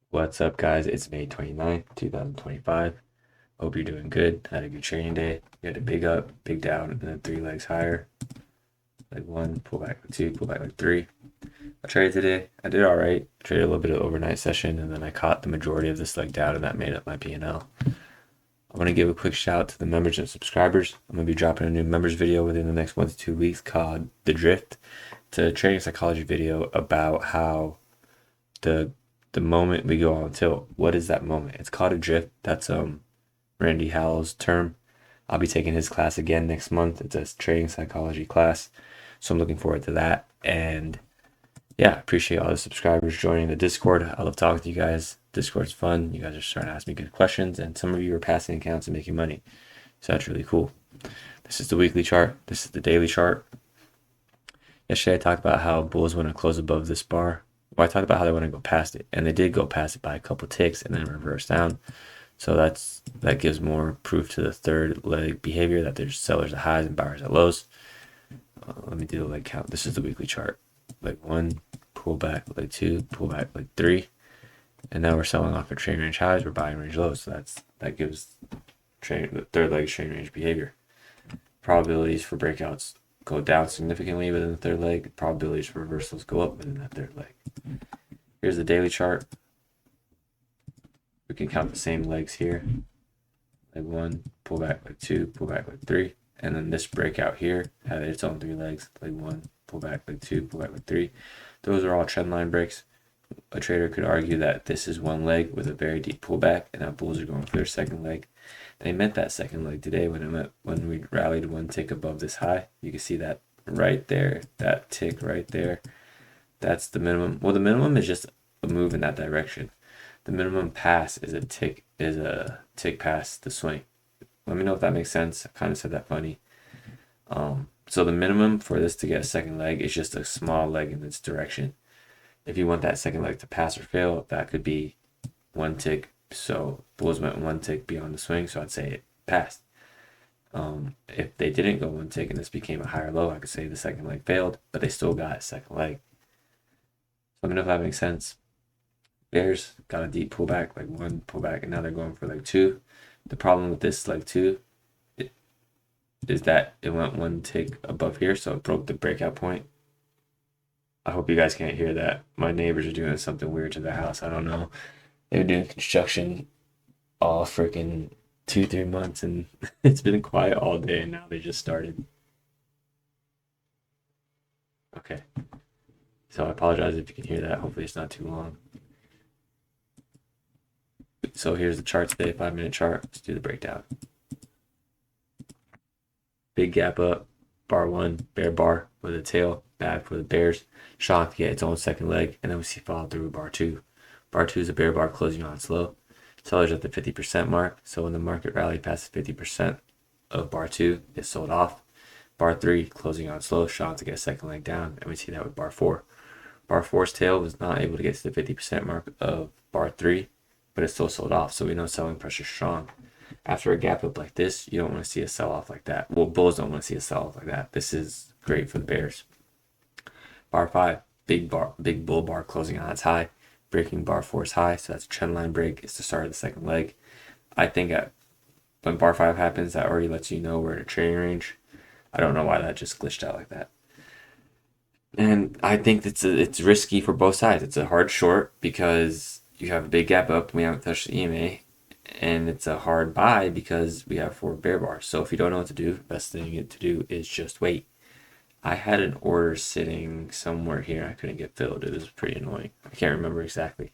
What's up, guys? It's May 29th, 2025. Hope you're doing good. Had a good training day. You had a big up, big down, and then three legs higher. Leg one, pull back leg two, pull back leg three. I traded today. I did all right. Traded a little bit of overnight session, and then I caught the majority of this leg down, and that made up my P&L. I want to give a quick shout out to the members and subscribers. I'm going to be dropping a new members video within the next 1 to 2 weeks called The Drift. It's a trading psychology video about how the moment we go on tilt, what is that moment? It's called a drift. That's Randy Howell's term. I'll be taking his class again next month. It's a trading psychology class, so I'm looking forward to that. And yeah, appreciate all the subscribers joining the Discord. I love talking to you guys. Discord's fun. You guys are starting to ask me good questions, and some of you are passing accounts and making money, so that's really cool. This is the weekly chart. This is the daily chart. Yesterday I talked about how bulls want to close above this bar. Well, I talked about how they want to go past it, and they did go past it by a couple ticks and then reverse down. So that gives more proof to the third leg behavior that there's sellers at highs and buyers at lows. Let me do the leg count. This is the weekly chart. Leg one, pull back, leg two, pull back, leg three, and now we're selling off at trailing range highs. We're buying range lows. So that gives the third leg trailing range behavior. Probabilities for breakouts go down significantly within the third leg. Probabilities for reversals go up within that third leg. Here's the daily chart. We can count the same legs here. Leg one, pull back, leg two, pull back, leg three. And then this breakout here had its own three legs. Leg one, pull back, leg two, pull back, leg three. Those are all trend line breaks. A trader could argue that this is one leg with a very deep pullback, and now bulls are going for their second leg. They met that second leg today when we rallied one tick above this high. You can see that right there, that tick right there. That's the minimum. Well, the minimum is just a move in that direction. The minimum pass is a tick past the swing. Let me know if that makes sense. I kind of said that funny. So the minimum for this to get a second leg is just a small leg in this direction. If you want that second leg to pass or fail, that could be one tick. So bulls went one tick beyond the swing, so I'd say it passed. If they didn't go one tick and this became a higher low, I could say the second leg failed, but they still got a second leg. Let me know if that makes sense. Bears got a deep pullback, like one pullback, and now they're going for leg two. The problem with this leg two is that it went one tick above here, so it broke the breakout point. I hope you guys can't hear that. My neighbors are doing something weird to the house. I don't know. They were doing construction all freaking 2-3 months, and it's been quiet all day, and now they just started. Okay. So I apologize if you can hear that. Hopefully it's not too long. So here's the chart today, 5-minute chart. Let's do the breakdown. Big gap up, bar one, bear bar with a tail, bad for the bears. Shock to get its own second leg, and then we see follow through bar two. Bar two is a bear bar closing on slow. Sellers at the 50% mark, so when the market rally passes 50% of bar two, it's sold off. Bar three closing on slow, shock to get a second leg down, and we see that with bar four. Bar four's tail was not able to get to the 50% mark of bar three, but it's still sold off, so we know selling pressure is strong. After a gap up like this, you don't want to see a sell-off like that. Well, bulls don't want to see a sell-off like that. This is great for the bears. Bar five, big bull bar closing on its high, breaking bar four's high, so that's a trend line break. It's the start of the second leg. I think when bar five happens, that already lets you know we're in a trading range. I don't know why that just glitched out like that. And I think it's risky for both sides. It's a hard short because you have a big gap up. We haven't touched the EMA. And it's a hard buy because we have 4 bear bars. So if you don't know what to do, the best thing to do is just wait. I had an order sitting somewhere here. I couldn't get filled. It was pretty annoying. I can't remember exactly.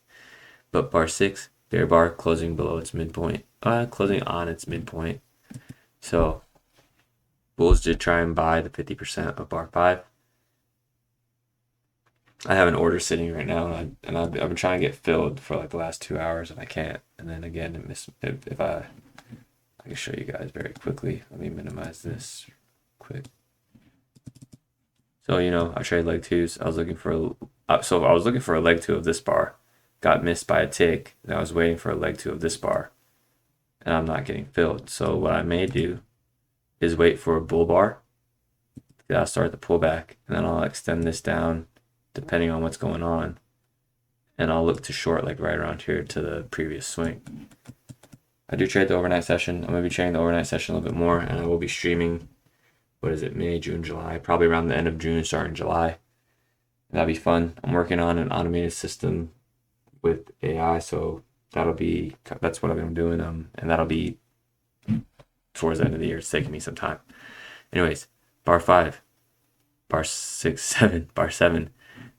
But bar 6, bear bar closing below its midpoint. Closing on its midpoint. So bulls did try and buy the 50% of bar 5. I have an order sitting right now, and I've been trying to get filled for like the last 2 hours, and I can't. And then again, if I can show you guys very quickly. Let me minimize this quick. So I trade leg twos. I was looking for a leg two of this bar, got missed by a tick, and I was waiting for a leg two of this bar, and I'm not getting filled. So what I may do is wait for a bull bar. I'll start the pullback, and then I'll extend this down depending on what's going on. and I'll look to short like right around here to the previous swing. I do trade the overnight session. I'm going to be trading the overnight session a little bit more, and I will be streaming, what is it, May, June, July, probably around the end of June, starting July. That'll be fun. I'm working on an automated system with AI, so that's what I'm doing, and that'll be towards the end of the year. It's taking me some time. Anyways, bar 5, bar 6, 7, bar 7.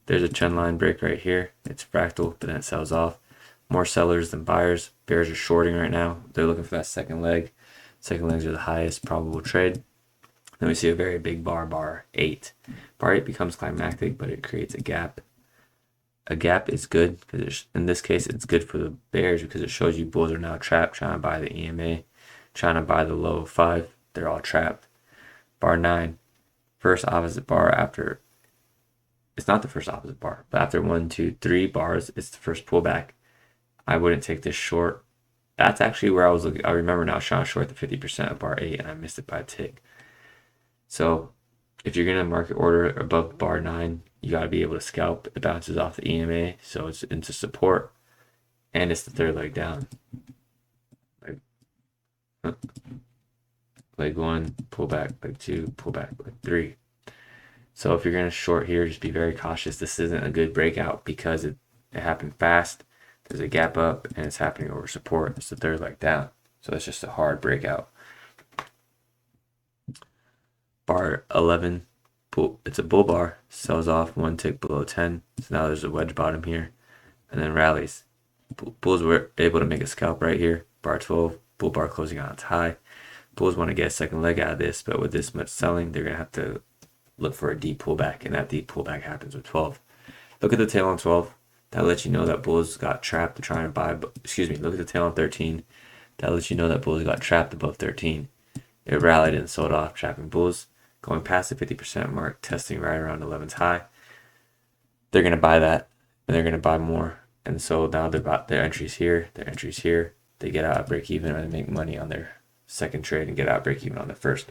There's a trend line break right here. It's fractal, but then it sells off. More sellers than buyers. Bears are shorting right now. They're looking for that second leg. Second legs are the highest probable trade. Then we see a very big bar, bar 8. Bar 8 becomes climactic, but it creates a gap. A gap is good because in this case it's good for the bears because it shows you bulls are now trapped trying to buy the EMA, trying to buy the low of 5. They're all trapped. Bar 9, first opposite bar after. It's not the first opposite bar, but after 1, 2, 3 bars, it's the first pullback. I wouldn't take this short. That's actually where I was looking. I remember now trying to short the 50% of bar 8, and I missed it by a tick. So if you're going to market order above bar 9, you got to be able to scalp. It bounces off the EMA, so it's into support, and it's the third leg down. Leg 1, pull back, leg 2, pull back, leg 3. So if you're going to short here, just be very cautious. This isn't a good breakout because it happened fast. There's a gap up, and it's happening over support. It's the third leg down. So it's just a hard breakout. Bar 11, it's a bull bar, sells off 1 tick below 10. So now there's a wedge bottom here, and then rallies. Bulls were able to make a scalp right here. Bar 12, bull bar closing on its high. Bulls want to get a second leg out of this, but with this much selling, they're going to have to look for a deep pullback, and that deep pullback happens with 12. Look at the tail on 12. That lets you know that bulls got trapped to try and buy. Look at the tail on 13. That lets you know that bulls got trapped above 13. It rallied and sold off, trapping bulls. Going past the 50% mark, testing right around 11's high. They're going to buy that, and they're going to buy more. And so now their entries here, their entries here. They get out at break even, or they make money on their second trade and get out break even on the first.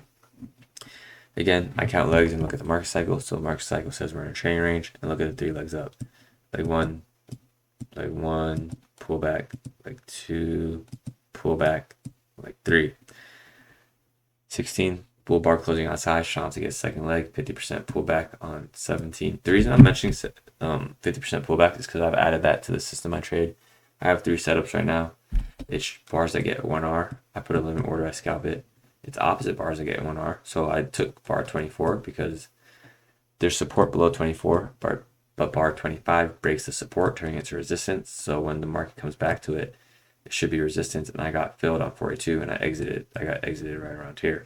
Again, I count legs and look at the market cycle. So the market cycle says we're in a trading range, and look at the 3 legs up. Leg 1, pull back. Leg 2, pull back. Leg 3. 16, bull bar closing outside, trying to get second leg, 50% pullback on 17. The reason I'm mentioning 50% pullback is because I've added that to the system I trade. I have 3 setups right now. It's bars that get 1R. I put a limit order, I scalp it. It's opposite bars that get 1R. So I took bar 24 because there's support below 24, but bar 25 breaks the support, turning it to resistance. So when the market comes back to it, it should be resistance, and I got filled on 42, and I got exited right around here.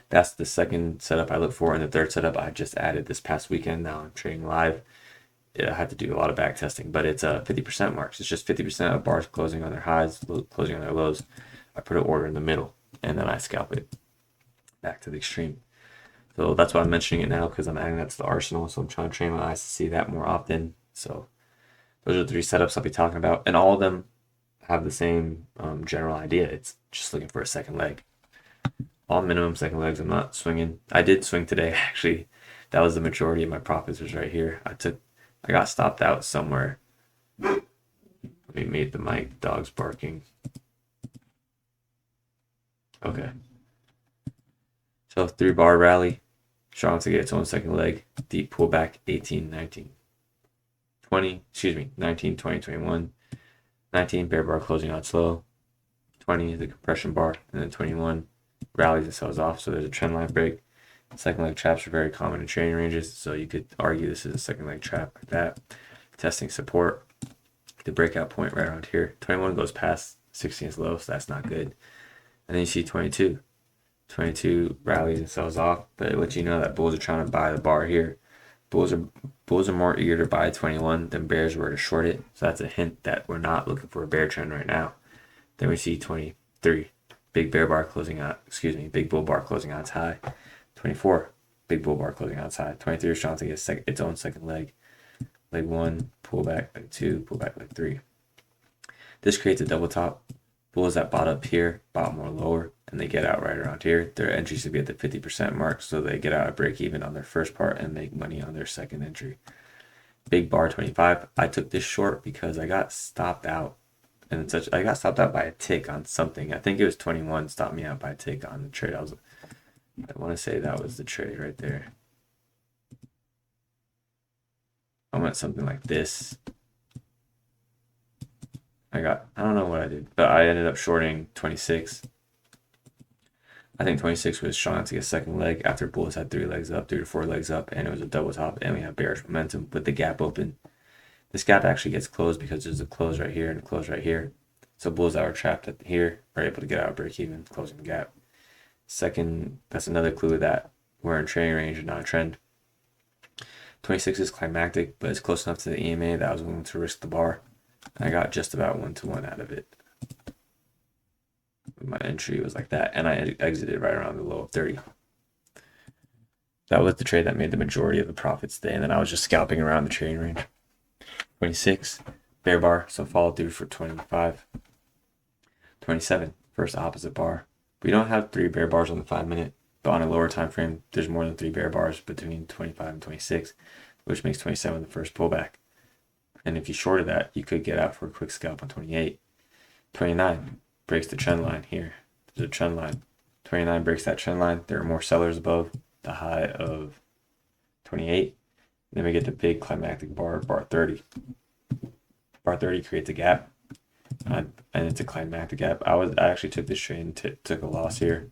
That's the second setup I look for, and the third setup I just added this past weekend. Now I'm trading live. I had to do a lot of back testing, but it's 50% marks. It's just 50% of bars closing on their highs, closing on their lows. I put an order in the middle, and then I scalp it back to the extreme. So that's why I'm mentioning it now, because I'm adding that to the arsenal. So I'm trying to train my eyes to see that more often. So those are the 3 setups I'll be talking about, and all of them have the same general idea. It's just looking for a second leg. All minimum second legs. I'm not swinging. I did swing today, actually. That was the majority of my profits was right here. I got stopped out somewhere. Let me mute the mic. Dogs barking. Okay. So 3 bar rally. Strong to get its own second leg. Deep pullback 18, 19, 20. 19, 20, 21. 19 bear bar closing out slow. 20 the compression bar, and then 21 rallies and sells off. So there's a trend line break. Second leg traps are very common in trading ranges, so you could argue this is a second leg trap like that. Testing support, the breakout point right around here. 21 goes past 16's low, so that's not good. And then you see 22. 22 rallies and sells off, but it lets you know that bulls are trying to buy the bar here. Bulls are more eager to buy 21 than bears were to short it, so that's a hint that we're not looking for a bear trend right now. Then we see 23, big bull bar closing out its high. 24, big bull bar closing out its high. 23 is trying to get its own second leg. Leg 1, pull back, leg 2, pull back, leg 3. This creates a double top. Bulls that bought up here, bought more lower, and they get out right around here. Their entry should be at the 50% mark, so they get out at break even on their first part and make money on their second entry. big bar 25. I took this short because I got stopped out. And I got stopped out by a tick on something. I think it was 21 stopped me out by a tick on the trade. I want to say that was the trade right there. I went something like this. I don't know what I did, but I ended up shorting 26. I think 26 was strong to get second leg after bulls had 3 legs up, 3 to 4 legs up, and it was a double top, and we had bearish momentum with the gap open. This gap actually gets closed because there's a close right here and a close right here. So bulls that were trapped at here are able to get out, break even, closing the gap. Second, that's another clue that we're in trading range and not a trend. 26 is climactic, but it's close enough to the EMA that I was willing to risk the bar. I got just about 1-to-1 out of it. My entry was like that, and I exited right around the low of 30. That was the trade that made the majority of the profits today, and then I was just scalping around the trading range. 26, bear bar, so follow through for 25. 27, first opposite bar. We don't have 3 bear bars on the 5-minute, but on a lower time frame, there's more than 3 bear bars between 25 and 26, which makes 27 the first pullback. And if you shorted that, you could get out for a quick scalp on 28. 29 breaks the trend line here. There's a trend line. 29 breaks that trend line. There are more sellers above the high of 28. Then we get the big climactic bar, bar 30. Bar 30 creates a gap, and it's a climactic gap. I actually took this trade and took a loss here.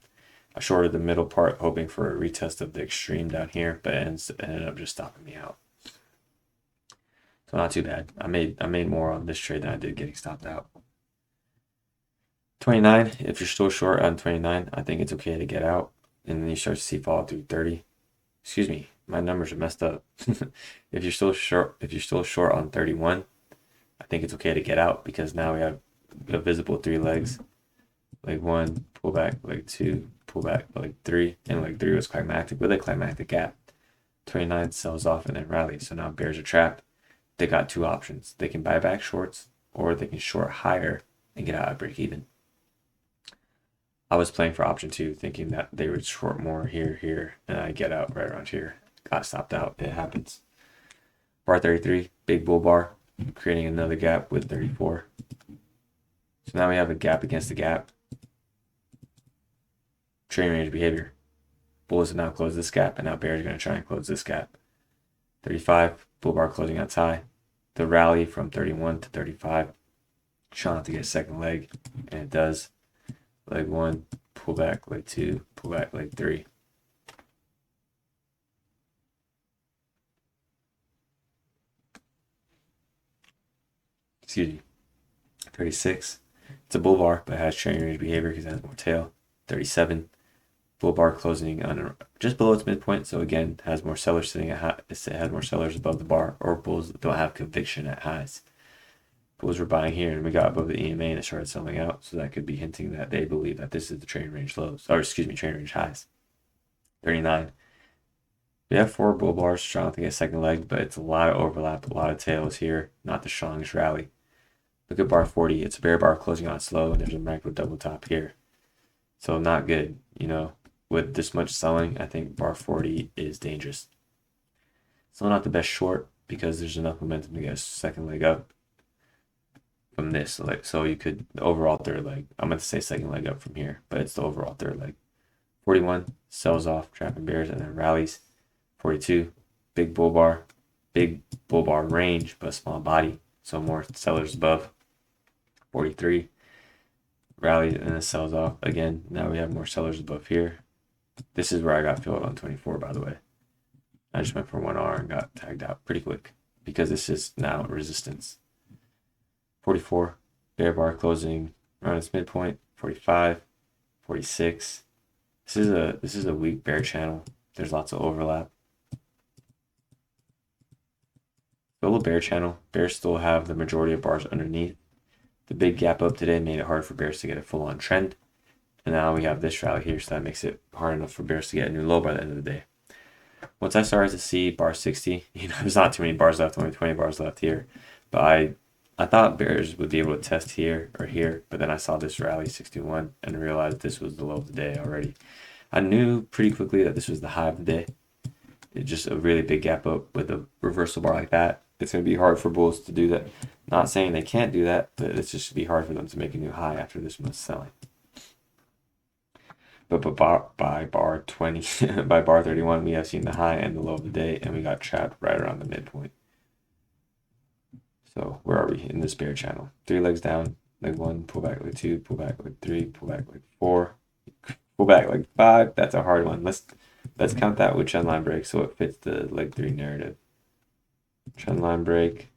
I shorted the middle part, hoping for a retest of the extreme down here, but it ended up just stopping me out. So not too bad. I made more on this trade than I did getting stopped out. 29, if you're still short on 29, I think it's okay to get out. And then you start to see follow through 30. Excuse me, my numbers are messed up. If you're still short on 31, I think it's okay to get out because now we have a visible 3 legs. Leg 1, pull back, leg 2, pull back, leg 3, and leg 3 was climactic with a climactic gap. 29 sells off and then rallies. So now bears are trapped. They got 2 options. They can buy back shorts, or they can short higher and get out at break even. I was playing for option 2, thinking that they would short more here, and I get out right around here. Got stopped out. It happens. Bar 33, big bull bar, creating another gap with 34. So now we have a gap against the gap. Trading range behavior. Bulls have now closed this gap, and now bears are going to try and close this gap. 35, bull bar closing out high. The rally from 31 to 35. Trying to get a second leg, and it does. Leg 1, pull back, leg 2, pull back, leg 3. Excuse me. 36, it's a bull bar, but it has trading range behavior because it has more tail. 37, bull bar closing on just below its midpoint, so again, has more sellers sitting at high. It has more sellers above the bar, or bulls that don't have conviction at highs. Bulls were buying here, and we got above the EMA and it started selling out, so that could be hinting that they believe that this is the trading range lows, or excuse me, trading range highs. 39. We have 4 bull bars strong to get a second leg, but it's a lot of overlap, a lot of tails here, not the strongest rally. Look at bar 40. It's a bear bar closing on slow, and there's a macro double top here. So not good, with this much selling. I think bar 40 is dangerous. Still not the best short because there's enough momentum to get a second leg up from this. So you could, the overall third leg, I'm going to say second leg up from here, but it's the overall third leg. 41 sells off, trapping bears, and then rallies. 42, big bull bar range, but small body, so more sellers above. 43, rallies and then sells off again. Now we have more sellers above here. This is where I got filled on 24, by the way. I just went for 1R and got tagged out pretty quick because this is now resistance. 44, bear bar closing around its midpoint. 45, 46. This is a weak bear channel. There's lots of overlap. Little bear channel. Bears still have the majority of bars underneath. The big gap up today made it hard for bears to get a full-on trend. And now we have this rally here, so that makes it hard enough for bears to get a new low by the end of the day. Once I started to see bar 60, there's not too many bars left, only 20 bars left here. But I thought bears would be able to test here or here, but then I saw this rally 61 and realized this was the low of the day already. I knew pretty quickly that this was the high of the day. It's just a really big gap up with a reversal bar like that. it's going to be hard for bulls to do that. Not saying they can't do that, but it's just going to be hard for them to make a new high after this much selling. But by bar 20, by bar 31, we have seen the high and the low of the day, and we got trapped right around the midpoint. So where are we in this bear channel? 3 legs down, leg 1, pull back leg 2, pull back leg 3, pull back leg 4, pull back leg 5. That's a hard one. Let's count that with trend line break so it fits the leg 3 narrative. Trend line break,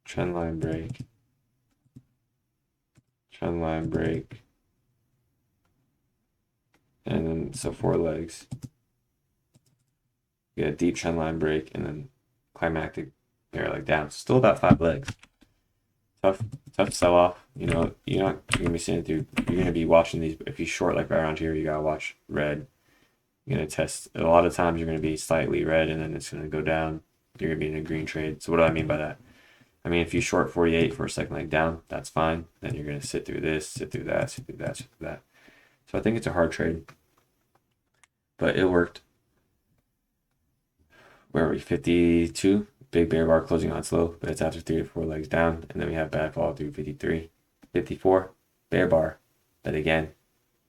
trend line break, trend line break, and then so 4 legs. Get a deep trend line break and then climactic bear leg down. Still about 5 legs. Tough sell off. You know, you're gonna be seeing it through. You're gonna be watching these. If you short like right around here, you gotta watch red. You're gonna test. A lot of times you're gonna be slightly red, and then it's gonna go down. You're gonna be in a green trade. So what do I mean by that? I mean if you short 48 for a second leg down, that's fine. Then you're gonna sit through this, sit through that, sit through that, sit through that. So I think it's a hard trade, but it worked. Where are we? 52. Big bear bar closing on slow, but it's after 3 to 4 legs down, and then we have bad fall through 53. 54 bear bar, but again,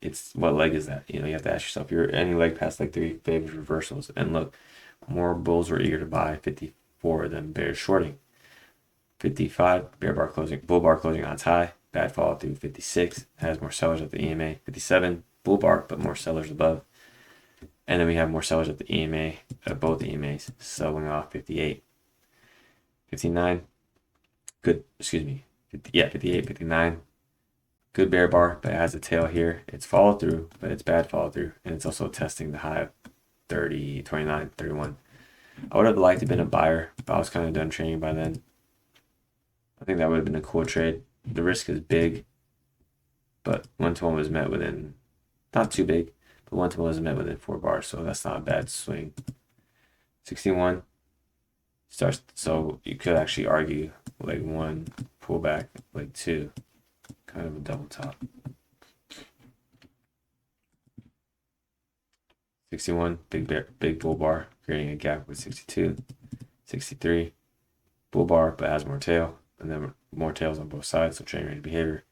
it's what leg is that? You know, you have to ask yourself. You're any leg past leg 3 favors reversals, and look, more bulls were eager to buy 54 than bears shorting. 55 bear bar closing, bull bar closing on its high, bad fall through 56, has more sellers at the EMA. 57 bull bar, but more sellers above, and then we have more sellers at the EMA, at both EMAs, selling off 58. 59, good, excuse me, 58, 59, good bear bar, but it has a tail here. It's follow through, but it's bad follow through, and it's also testing the high of 30, 29, 31. I would have liked to have been a buyer, but I was kind of done trading by then. I think that would have been a cool trade. The risk is big, but 1-to-1 was met within, not too big, but 1-to-1 was met within 4 bars, so that's not a bad swing. 61. Starts, so you could actually argue leg 1, pull back, leg 2, kind of a double top. 61, big bull bar, creating a gap with 62. 63, bull bar, but has more tail, and then more tails on both sides, so trailing range behavior.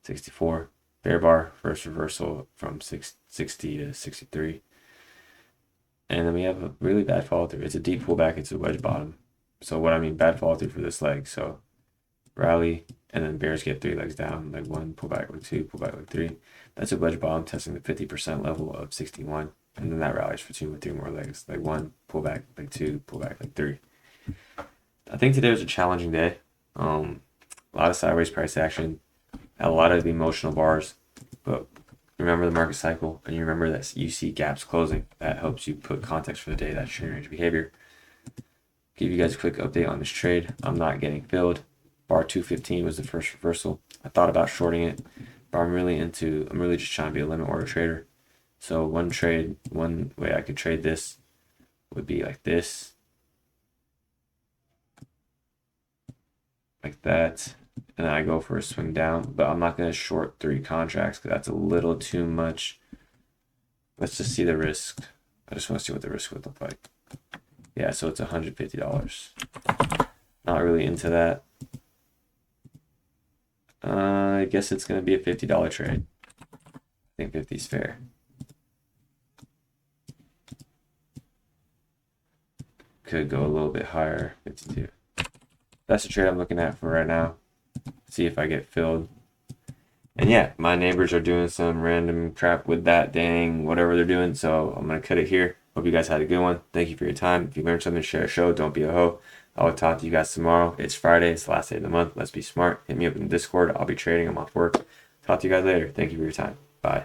64, bear bar, first reversal from 60 to 63. And then we have a really bad follow through. It's a deep pullback, it's a wedge bottom. So what I mean, bad follow through for this leg. So rally, and then bears get 3 legs down, leg 1, pull back leg 2, pull back leg 3. That's a wedge bottom testing the 50% level of 61, and then that rallies for 2 with 3 more legs, leg 1, pull back leg 2, pull back leg 3. I think today was a challenging day. A lot of sideways price action, a lot of emotional bars, but remember the market cycle, and you remember that you see gaps closing. That helps you put context for the day. That's trailing range behavior. Give you guys a quick update on this trade. I'm not getting filled. Bar 215 was the first reversal. I thought about shorting it, but I'm really just trying to be a limit order trader. So one way I could trade this would be like this, like that, and then I go for a swing down, but I'm not going to short 3 contracts because that's a little too much. Let's just see the risk. I just want to see what the risk would look like. Yeah, so it's $150. Not really into that. I guess it's going to be a $50 trade. I think 50 is fair. Could go a little bit higher, 52. That's the trade I'm looking at for right now. See if I get filled. And yeah, my neighbors are doing some random crap with that dang whatever they're doing, so I'm going to cut it here. Hope you guys had a good one. Thank you for your time. If you learned something, share a show. Don't be a hoe. I'll talk to you guys tomorrow. It's Friday. It's the last day of the month. Let's be smart. Hit me up in the Discord. I'll be trading. I'm off work. Talk to you guys later. Thank you for your time. Bye.